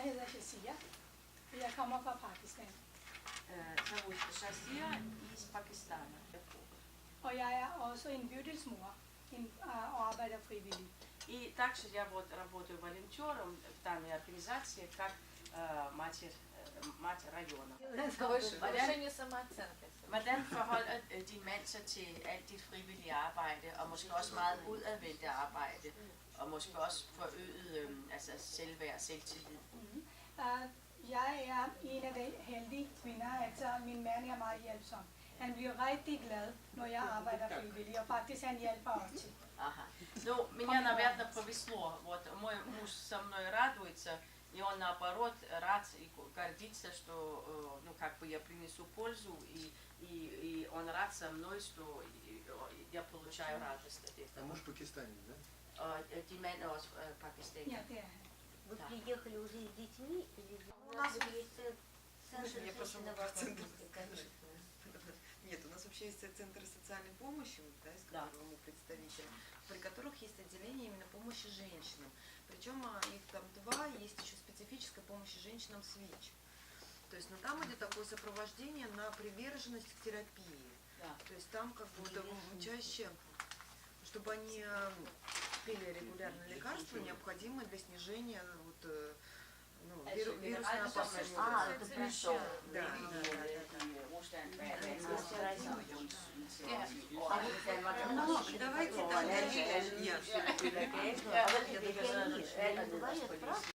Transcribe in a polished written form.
hedder Shazia. Jeg kommer fra Pakistan. Зовут Шазия из Пакистана. Og jeg er også en bydelsmor og arbejder frivilligt. И также я вот работаю волонтером в данной организации как мать района. Повышение самооценки. Hvordan forholder din mand sig til alt dit frivillige arbejde, og måske også meget udadvendte arbejde, og måske også forøget selvværd og selvtillid? Jeg er en af de heldige kvinder, altså min mand er meget hjælpsom. Han bliver rigtig glad, når jeg arbejder frivilligt, og faktisk han hjælper også til. Ага. Ну, меня, наверное, повезло. Вот мой муж со мной радуется, и он наоборот рад и гордится, что, ну, как бы я принесу пользу, и он рад со мной, что я получаю радость от этого. А муж пакистанец, да? Din mand er også pakistaner. Ja, det er han. Вы приехали уже с детьми? У нас есть центр женщинного конфликта. Нет, у нас вообще есть центр социальной помощи, да, из которого мы представители, при которых есть отделение именно помощи женщинам. Причем их там два, есть еще специфическая помощь женщинам с ВИЧ. То есть, там идет такое сопровождение на приверженность к терапии. Да. То есть там как бы чаще, чтобы они пили регулярно лекарства, необходимые для снижения вирусной опасности. Это пришел. Да. Давайте Бывает, правда?